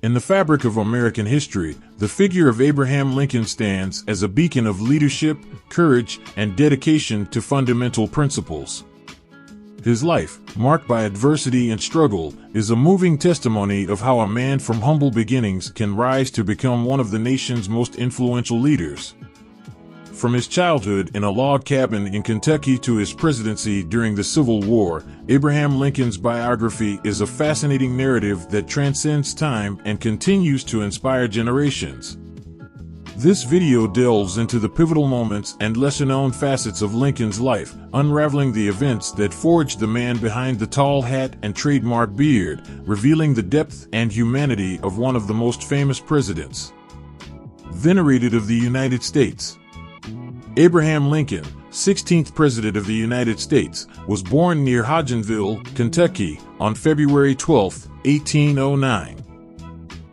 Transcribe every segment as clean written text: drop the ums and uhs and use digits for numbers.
In the fabric of American history, the figure of Abraham Lincoln stands as a beacon of leadership, courage, and dedication to fundamental principles. His life, marked by adversity and struggle, is a moving testimony of how a man from humble beginnings can rise to become one of the nation's most influential leaders. From his childhood in a log cabin in Kentucky to his presidency during the Civil War, Abraham Lincoln's biography is a fascinating narrative that transcends time and continues to inspire generations. This video delves into the pivotal moments and lesser-known facets of Lincoln's life, unraveling the events that forged the man behind the tall hat and trademark beard, revealing the depth and humanity of one of the most famous presidents. Venerated of the United States. Abraham Lincoln, 16th President of the United States, was born near Hodgenville, Kentucky, on February 12, 1809.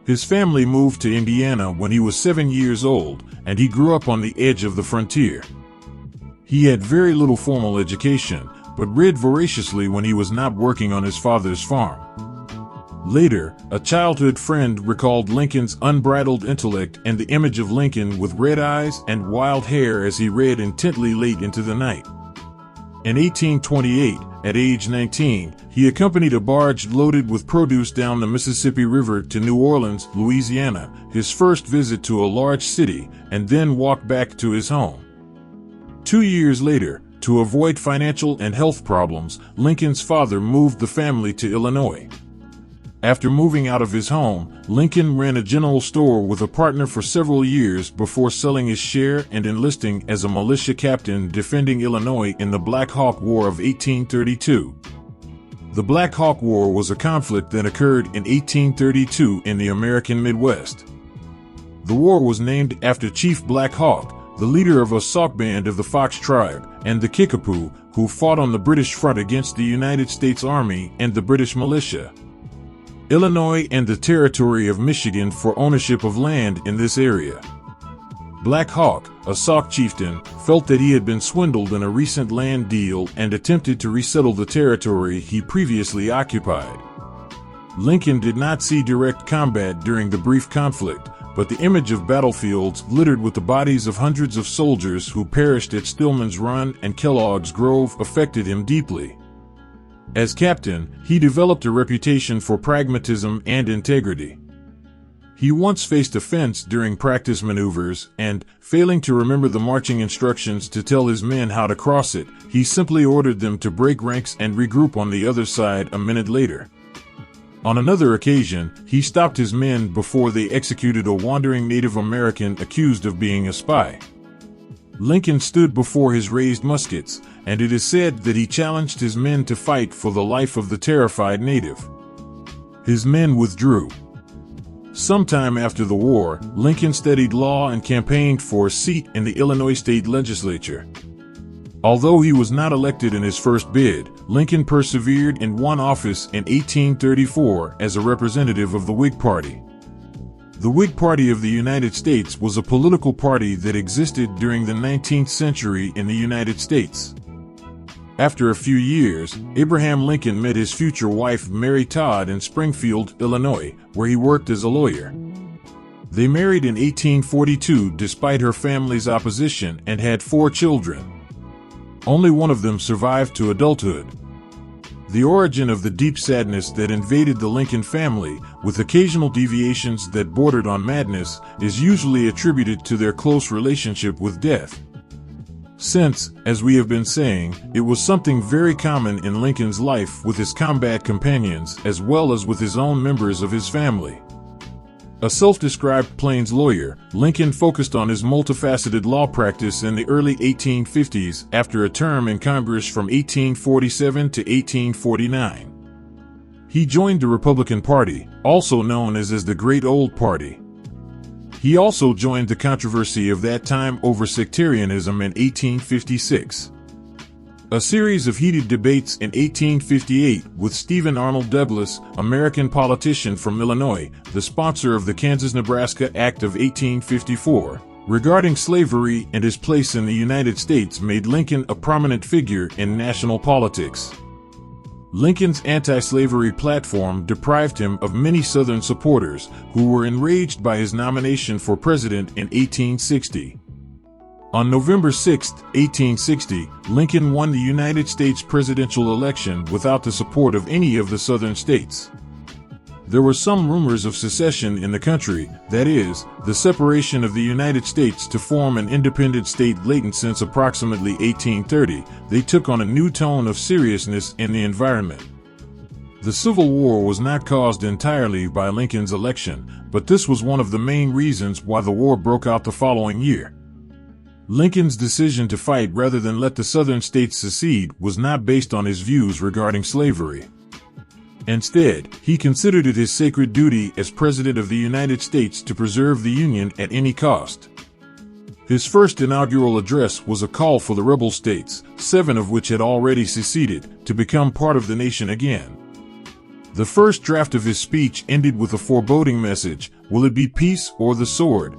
His family moved to Indiana when he was 7 years old, and he grew up on the edge of the frontier. He had very little formal education, but read voraciously when he was not working on his father's farm. Later, a childhood friend recalled Lincoln's unbridled intellect and the image of Lincoln with red eyes and wild hair as he read intently late into the night. In 1828, at age 19, he accompanied a barge loaded with produce down the Mississippi River to New Orleans, Louisiana, his first visit to a large city, and then walked back to his home. 2 years later, to avoid financial and health problems, Lincoln's father moved the family to Illinois. After moving out of his home, Lincoln ran a general store with a partner for several years before selling his share and enlisting as a militia captain defending Illinois in the Black Hawk War of 1832. The Black Hawk War was a conflict that occurred in 1832 in the American Midwest. The war was named after Chief Black Hawk, the leader of a Sauk band of the Fox tribe, and the Kickapoo, who fought on the British front against the United States Army and the British militia. Illinois and the territory of Michigan for ownership of land in this area. Black Hawk, a Sauk chieftain, felt that he had been swindled in a recent land deal and attempted to resettle the territory he previously occupied. Lincoln did not see direct combat during the brief conflict, but the image of battlefields littered with the bodies of hundreds of soldiers who perished at Stillman's Run and Kellogg's Grove affected him deeply. As captain, he developed a reputation for pragmatism and integrity. He once faced a fence during practice maneuvers and, failing to remember the marching instructions to tell his men how to cross it, he simply ordered them to break ranks and regroup on the other side a minute later. On another occasion, he stopped his men before they executed a wandering Native American accused of being a spy. Lincoln stood before his raised muskets, and it is said that he challenged his men to fight for the life of the terrified native. His men withdrew. Sometime after the war, Lincoln studied law and campaigned for a seat in the Illinois state legislature. Although he was not elected in his first bid, Lincoln persevered and won office in 1834 as a representative of the Whig Party. The Whig Party of the United States was a political party that existed during the 19th century in the United States. After a few years, Abraham Lincoln met his future wife Mary Todd in Springfield, Illinois, where he worked as a lawyer. They married in 1842 despite her family's opposition and had 4 children. Only one of them survived to adulthood. The origin of the deep sadness that invaded the Lincoln family, with occasional deviations that bordered on madness, is usually attributed to their close relationship with death. Since, as we have been saying, it was something very common in Lincoln's life with his combat companions as well as with his own members of his family. A self-described Plains lawyer, Lincoln focused on his multifaceted law practice in the early 1850s after a term in Congress from 1847 to 1849. He joined the Republican Party, also known as the Great Old Party. He also joined the controversy of that time over sectarianism in 1856. A series of heated debates in 1858 with Stephen Arnold Douglas, American politician from Illinois, the sponsor of the Kansas-Nebraska Act of 1854, regarding slavery and his place in the United States made Lincoln a prominent figure in national politics. Lincoln's anti-slavery platform deprived him of many Southern supporters who were enraged by his nomination for president in 1860. On November 6, 1860, Lincoln won the United States presidential election without the support of any of the Southern states. There were some rumors of secession in the country, that is, the separation of the United States to form an independent state latent since approximately 1830. They took on a new tone of seriousness in the environment. The Civil War was not caused entirely by Lincoln's election, but this was one of the main reasons why the war broke out the following year. Lincoln's decision to fight rather than let the Southern states secede was not based on his views regarding slavery. Instead, he considered it his sacred duty as President of the United States to preserve the Union at any cost. His first inaugural address was a call for the rebel states, 7 of which had already seceded, to become part of the nation again. The first draft of his speech ended with a foreboding message: will it be peace or the sword?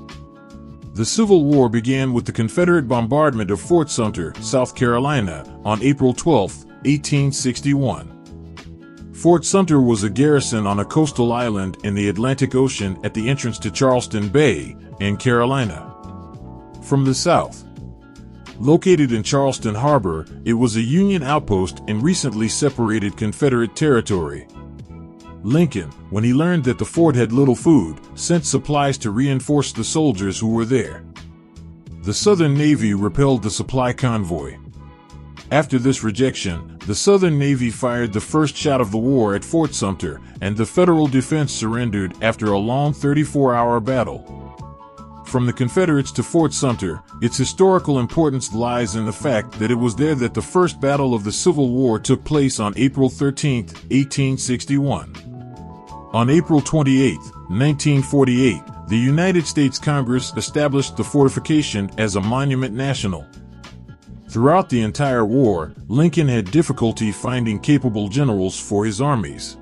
The Civil War began with the Confederate bombardment of Fort Sumter, South Carolina, on April 12, 1861. Fort Sumter was a garrison on a coastal island in the Atlantic Ocean at the entrance to Charleston Bay, in Carolina. From the south, located in Charleston Harbor, it was a Union outpost in recently separated Confederate territory. Lincoln, when he learned that the fort had little food, sent supplies to reinforce the soldiers who were there. The Southern Navy repelled the supply convoy. After this rejection, the Southern Navy fired the first shot of the war at Fort Sumter, and the Federal defense surrendered after a long 34-hour battle. From the Confederates to Fort Sumter, its historical importance lies in the fact that it was there that the first battle of the Civil War took place on April 13, 1861. On April 28, 1948, the United States Congress established the fortification as a monument national. Throughout the entire war, Lincoln had difficulty finding capable generals for his armies.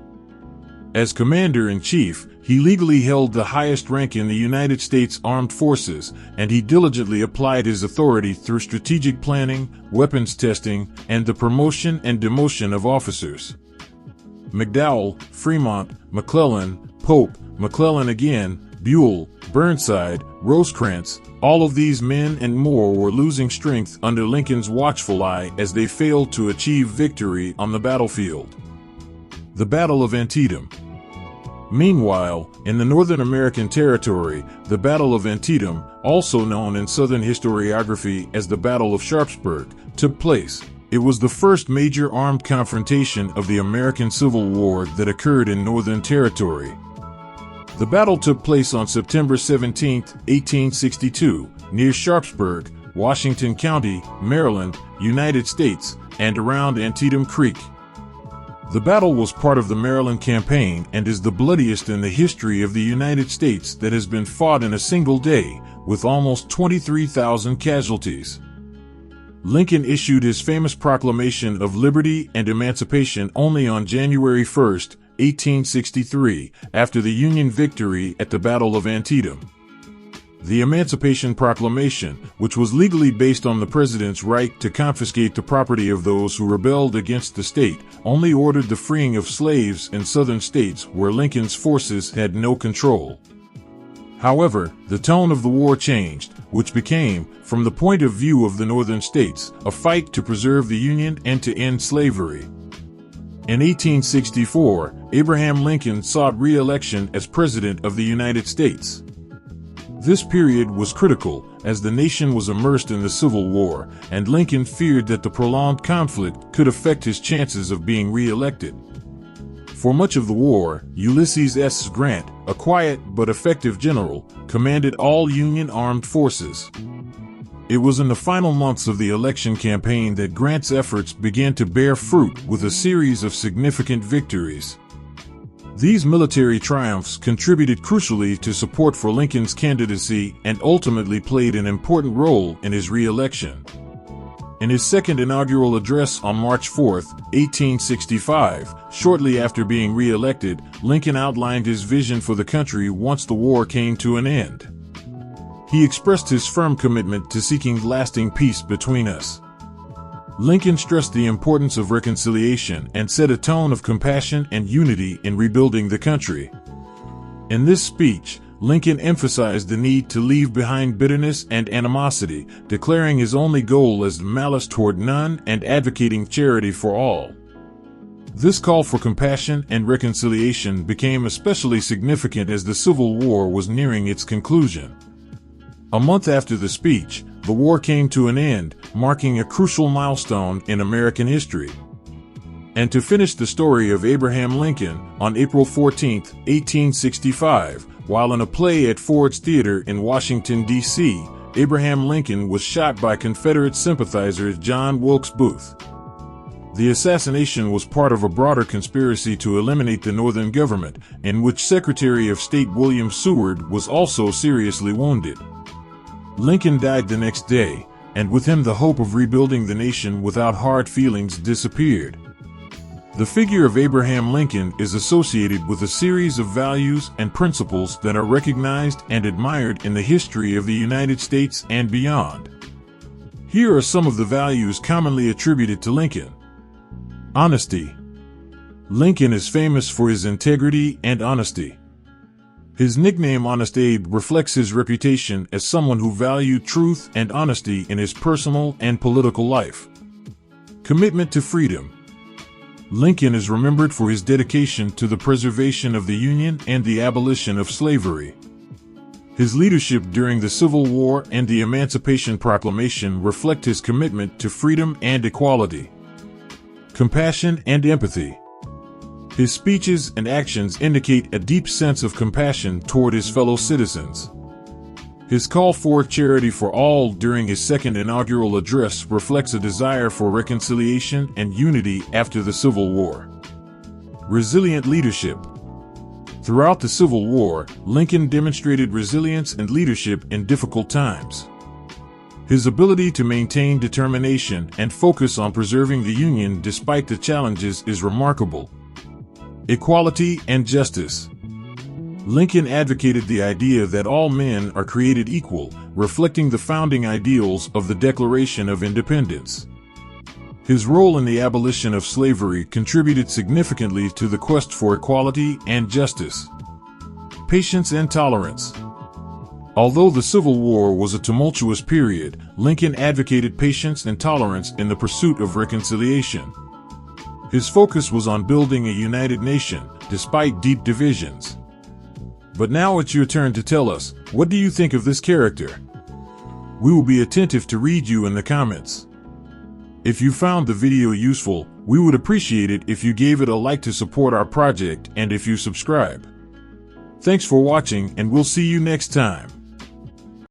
As commander-in-chief, he legally held the highest rank in the United States Armed Forces, and he diligently applied his authority through strategic planning, weapons testing, and the promotion and demotion of officers. McDowell, Fremont, McClellan, Pope, McClellan again, Buell, Burnside, Rosecrans, all of these men and more were losing strength under Lincoln's watchful eye as they failed to achieve victory on the battlefield. The Battle of Antietam. Meanwhile, in the Northern American territory, the Battle of Antietam, also known in Southern historiography as the Battle of Sharpsburg, took place. It was the first major armed confrontation of the American Civil War that occurred in Northern Territory. The battle took place on September 17, 1862, near Sharpsburg, Washington County, Maryland, United States, and around Antietam Creek. The battle was part of the Maryland Campaign and is the bloodiest in the history of the United States that has been fought in a single day, with almost 23,000 casualties. Lincoln issued his famous Proclamation of Liberty and Emancipation only on January 1, 1863, after the Union victory at the Battle of Antietam. The Emancipation Proclamation, which was legally based on the president's right to confiscate the property of those who rebelled against the state, only ordered the freeing of slaves in southern states where Lincoln's forces had no control. However, the tone of the war changed, which became, from the point of view of the northern states, a fight to preserve the Union and to end slavery. In 1864, Abraham Lincoln sought re-election as President of the United States. This period was critical, as the nation was immersed in the Civil War, and Lincoln feared that the prolonged conflict could affect his chances of being re-elected. For much of the war, Ulysses S. Grant, a quiet but effective general, commanded all Union armed forces. It was in the final months of the election campaign that Grant's efforts began to bear fruit with a series of significant victories. These military triumphs contributed crucially to support for Lincoln's candidacy and ultimately played an important role in his re-election. In his second inaugural address on March 4, 1865, shortly after being re-elected, Lincoln outlined his vision for the country once the war came to an end. He expressed his firm commitment to seeking lasting peace between us. Lincoln stressed the importance of reconciliation and set a tone of compassion and unity in rebuilding the country. In this speech, Lincoln emphasized the need to leave behind bitterness and animosity, declaring his only goal as malice toward none and advocating charity for all. This call for compassion and reconciliation became especially significant as the Civil War was nearing its conclusion. A month after the speech, the war came to an end, marking a crucial milestone in American history. And to finish the story of Abraham Lincoln, on April 14, 1865, while in a play at Ford's Theater in Washington, D.C., Abraham Lincoln was shot by Confederate sympathizers John Wilkes Booth. The assassination was part of a broader conspiracy to eliminate the Northern government, in which Secretary of State William Seward was also seriously wounded. Lincoln died the next day, and with him the hope of rebuilding the nation without hard feelings disappeared. The figure of Abraham Lincoln is associated with a series of values and principles that are recognized and admired in the history of the United States and beyond. Here are some of the values commonly attributed to Lincoln. Honesty. Lincoln is famous for his integrity and honesty. His nickname Honest Abe reflects his reputation as someone who valued truth and honesty in his personal and political life. Commitment to freedom. Lincoln is remembered for his dedication to the preservation of the Union and the abolition of slavery. His leadership during the Civil War and the Emancipation Proclamation reflect his commitment to freedom and equality. Compassion and empathy. His speeches and actions indicate a deep sense of compassion toward his fellow citizens. His call for charity for all during his second inaugural address reflects a desire for reconciliation and unity after the Civil War. Resilient leadership. Throughout the Civil War, Lincoln demonstrated resilience and leadership in difficult times. His ability to maintain determination and focus on preserving the Union despite the challenges is remarkable. Equality and justice. Lincoln advocated the idea that all men are created equal, reflecting the founding ideals of the Declaration of Independence. His role in the abolition of slavery contributed significantly to the quest for equality and justice. Patience and tolerance. Although the Civil War was a tumultuous period, Lincoln advocated patience and tolerance in the pursuit of reconciliation. His focus was on building a united nation, despite deep divisions. But now it's your turn to tell us, what do you think of this character? We will be attentive to read you in the comments. If you found the video useful, we would appreciate it if you gave it a like to support our project and if you subscribe. Thanks for watching, and we'll see you next time.